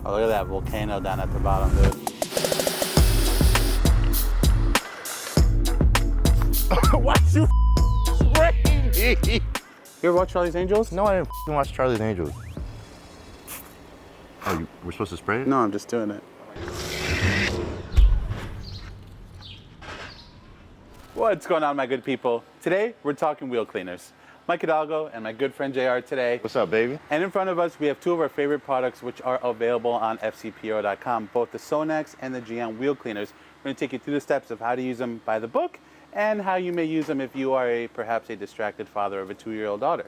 Oh, look at that volcano down at the bottom, dude. Why you spraying me? You ever watch Charlie's Angels? No, I didn't watch Charlie's Angels. Oh, we're supposed to spray it? No, I'm just doing it. What's going on, my good people? Today, we're talking wheel cleaners. Mike Hidalgo and my good friend JR today. What's up, baby? And in front of us, we have two of our favorite products which are available on fcpro.com, both the Sonax and the Geon wheel cleaners. We're going to take you through the steps of how to use them by the book and how you may use them if you are perhaps a distracted father of a 2-year-old daughter.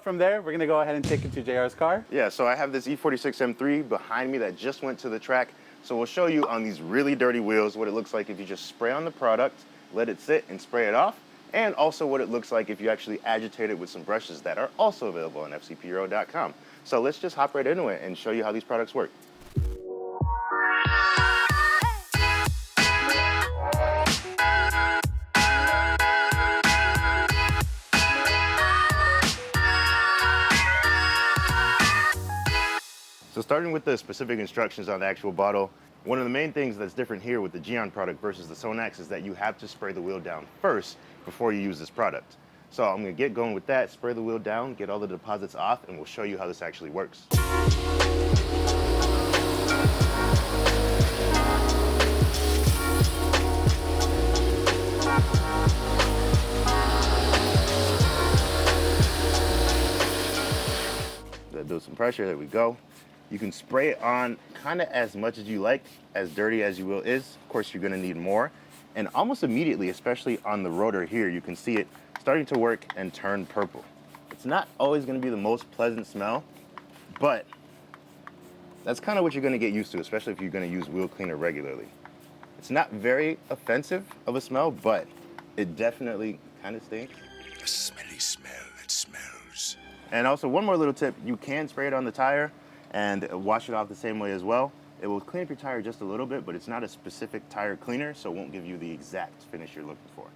From there, we're going to go ahead and take it to JR's car. Yeah, so I have this E46 M3 behind me that just went to the track. So we'll show you on these really dirty wheels what it looks like if you just spray on the product, let it sit and spray it off, and also what it looks like if you actually agitate it with some brushes that are also available on fcpro.com. So let's just hop right into it and show you how these products work. So starting with the specific instructions on the actual bottle, one of the main things that's different here with the Geon product versus the Sonax is that you have to spray the wheel down first before you use this product. So I'm gonna get going with that, spray the wheel down, get all the deposits off, and we'll show you how this actually works. Gotta build some pressure, there we go. You can spray it on kind of as much as you like, as dirty as you will is. Of course, you're gonna need more. And almost immediately, especially on the rotor here, you can see it starting to work and turn purple. It's not always gonna be the most pleasant smell, but that's kind of what you're gonna get used to, especially if you're gonna use wheel cleaner regularly. It's not very offensive of a smell, but it definitely kind of stinks. A smelly smell that smells. And also one more little tip, you can spray it on the tire and wash it off the same way as well. It will clean up your tire just a little bit, but it's not a specific tire cleaner, so it won't give you the exact finish you're looking for.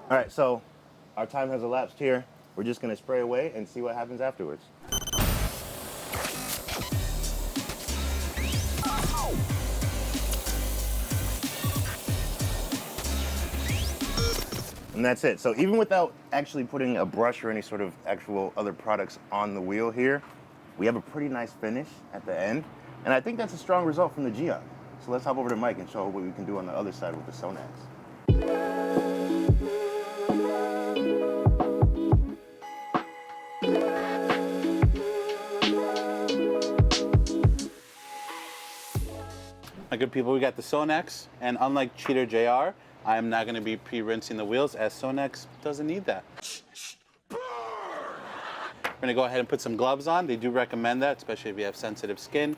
All right, so our time has elapsed here. We're just gonna spray away and see what happens afterwards. And that's it. So even without actually putting a brush or any sort of actual other products on the wheel here, we have a pretty nice finish at the end. And I think that's a strong result from the Geon. So let's hop over to Mike and show what we can do on the other side with the Sonax. My good people, we got the Sonax, and unlike Cheater JR, I am not going to be pre-rinsing the wheels, as Sonax doesn't need that. We're going to go ahead and put some gloves on. They do recommend that, especially if you have sensitive skin.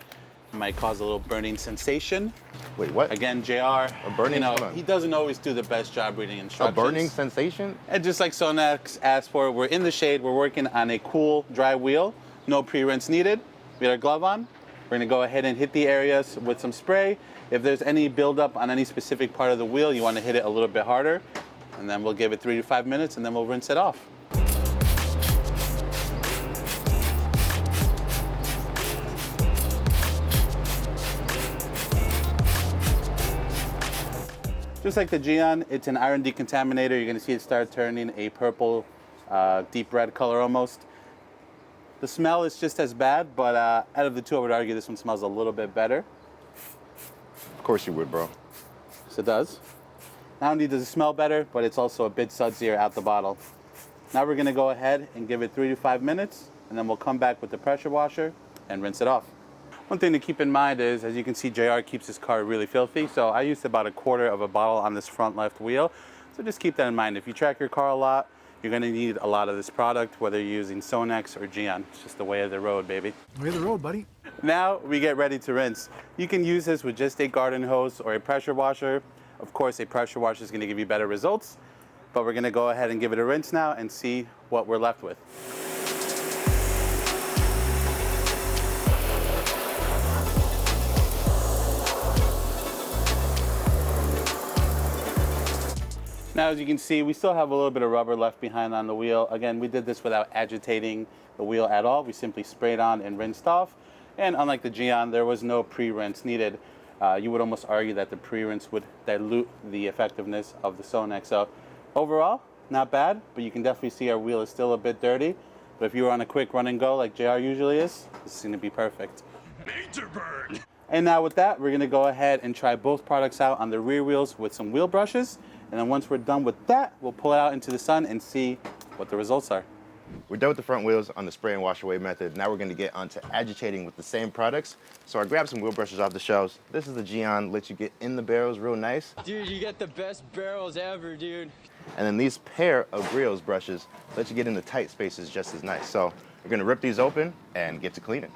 It might cause a little burning sensation. Wait, what? Again, JR, A burning, he doesn't always do the best job reading a instructions. burning sensation? And just like Sonax asked for, we're in the shade, we're working on a cool, dry wheel. No pre-rinse needed. We got our glove on. We're going to go ahead and hit the areas with some spray. If there's any buildup on any specific part of the wheel, you want to hit it a little bit harder. And then we'll give it 3 to 5 minutes, and then we'll rinse it off. Just like the Geon, it's an iron decontaminator. You're going to see it start turning a purple, deep red color almost. The smell is just as bad, but out of the two, I would argue this one smells a little bit better. Of course you would, bro. Yes, it does. Not only does it smell better, but it's also a bit sudsier out the bottle. Now we're gonna go ahead and give it 3 to 5 minutes, and then we'll come back with the pressure washer and rinse it off. One thing to keep in mind is, as you can see, JR keeps his car really filthy, so I used about 1/4 of a bottle on this front left wheel. So just keep that in mind. If you track your car a lot, you're gonna need a lot of this product, whether you're using Sonax or Geon. It's just the way of the road, baby. Way of the road, buddy. Now we get ready to rinse. You can use this with just a garden hose or a pressure washer. Of course, a pressure washer is gonna give you better results, but we're gonna go ahead and give it a rinse now and see what we're left with. Now, as you can see, we still have a little bit of rubber left behind on the wheel. Again, we did this without agitating the wheel at all. We simply sprayed on and rinsed off. And unlike the Geon, there was no pre-rinse needed. You would almost argue that the pre-rinse would dilute the effectiveness of the Sonax. So overall, not bad, but you can definitely see our wheel is still a bit dirty. But if you were on a quick run and go like JR usually is, this is gonna be perfect. Major burn. And now with that, we're gonna go ahead and try both products out on the rear wheels with some wheel brushes. And then once we're done with that, we'll pull it out into the sun and see what the results are. We're done with the front wheels on the spray and wash away method. Now we're going to get onto agitating with the same products. So I grabbed some wheel brushes off the shelves. This is the Geon, lets you get in the barrels real nice. Dude, you get the best barrels ever, dude. And then these pair of Griot's brushes let you get into tight spaces just as nice. So we're going to rip these open and get to cleaning.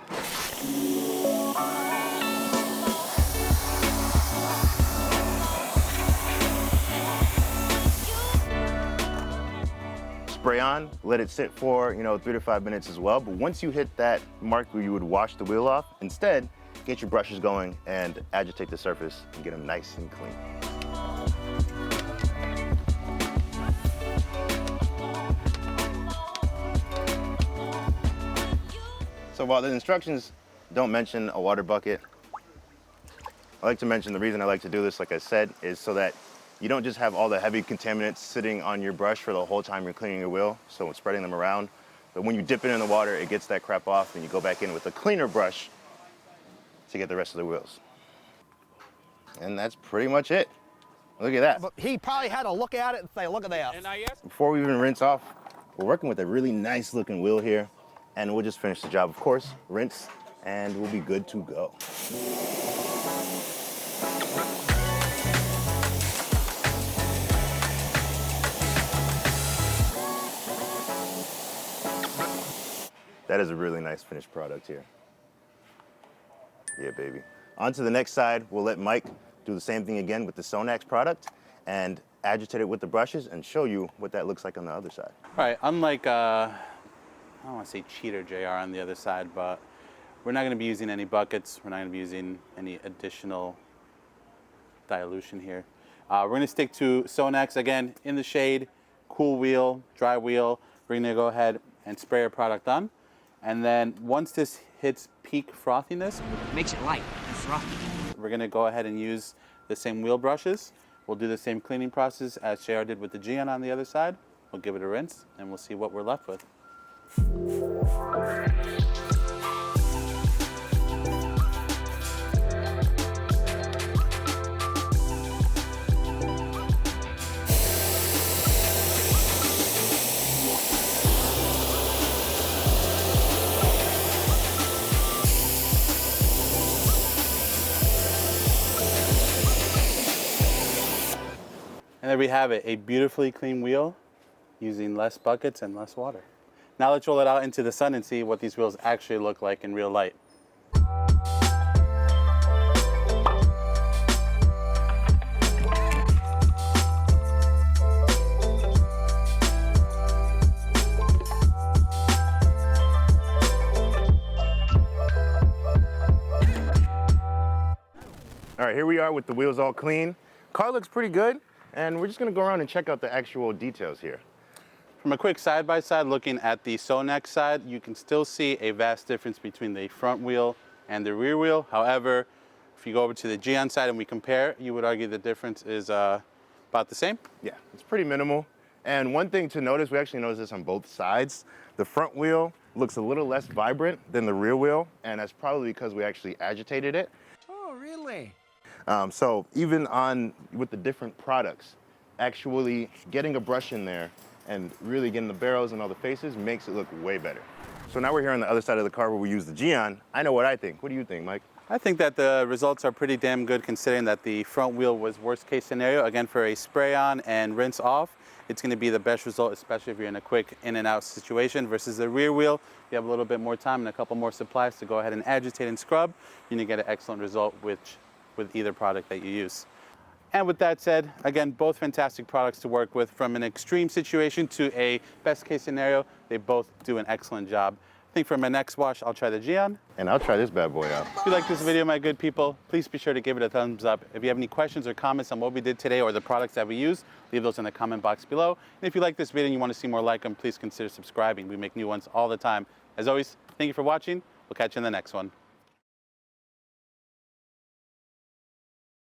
Spray on, let it sit for 3 to 5 minutes as well. But once you hit that mark where you would wash the wheel off, instead, get your brushes going and agitate the surface and get them nice and clean. So while the instructions don't mention a water bucket, I like to mention the reason I like to do this, like I said, is so that you don't just have all the heavy contaminants sitting on your brush for the whole time you're cleaning your wheel, so it's spreading them around. But when you dip it in the water, it gets that crap off, and you go back in with a cleaner brush to get the rest of the wheels. And that's pretty much it. Look at that. But he probably had to look at it and say, look at that. Before we even rinse off, we're working with a really nice looking wheel here, and we'll just finish the job. Of course, rinse, and we'll be good to go. That is a really nice finished product here. Yeah, baby. On to the next side, we'll let Mike do the same thing again with the Sonax product and agitate it with the brushes and show you what that looks like on the other side. All right, unlike, I don't want to say cheater JR on the other side, but we're not going to be using any buckets. We're not going to be using any additional dilution here. We're going to stick to Sonax, again, in the shade, cool wheel, dry wheel. We're going to go ahead and spray our product on. And then once this hits peak frothiness, Makes it light and frothy. we're going to go ahead and use the same wheel brushes. We'll do the same cleaning process as JR did with the Geon on the other side. We'll give it a rinse, and we'll see what we're left with. And there we have it, a beautifully clean wheel using less buckets and less water. Now let's roll it out into the sun and see what these wheels actually look like in real light. All right, here we are with the wheels all clean. Car looks pretty good, and we're just gonna go around and check out the actual details here. From a quick side-by-side looking at the Sonax side, you can still see a vast difference between the front wheel and the rear wheel. However, if you go over to the Geon side and we compare, you would argue the difference is about the same. Yeah, it's pretty minimal. And one thing to notice, we actually noticed this on both sides, the front wheel looks a little less vibrant than the rear wheel, and that's probably because we actually agitated it. Oh, really? So even with the different products, actually getting a brush in there and really getting the barrels and all the faces makes it look way better. So now we're here on the other side of the car where we use the Geon. I know what I think. What do you think, Mike? I think that the results are pretty damn good considering that the front wheel was worst case scenario. Again, for a spray on and rinse off, it's going to be the best result, especially if you're in a quick in and out situation versus the rear wheel. You have a little bit more time and a couple more supplies to go ahead and agitate and scrub. You're going to get an excellent result with either product that you use. And with that said, again, both fantastic products to work with. From an extreme situation to a best case scenario, they both do an excellent job. I think for my next wash, I'll try the Gion. And I'll try this bad boy out. If you like this video, my good people, please be sure to give it a thumbs up. If you have any questions or comments on what we did today or the products that we use, leave those in the comment box below. And if you like this video and you want to see more like them, please consider subscribing. We make new ones all the time. As always, thank you for watching. We'll catch you in the next one.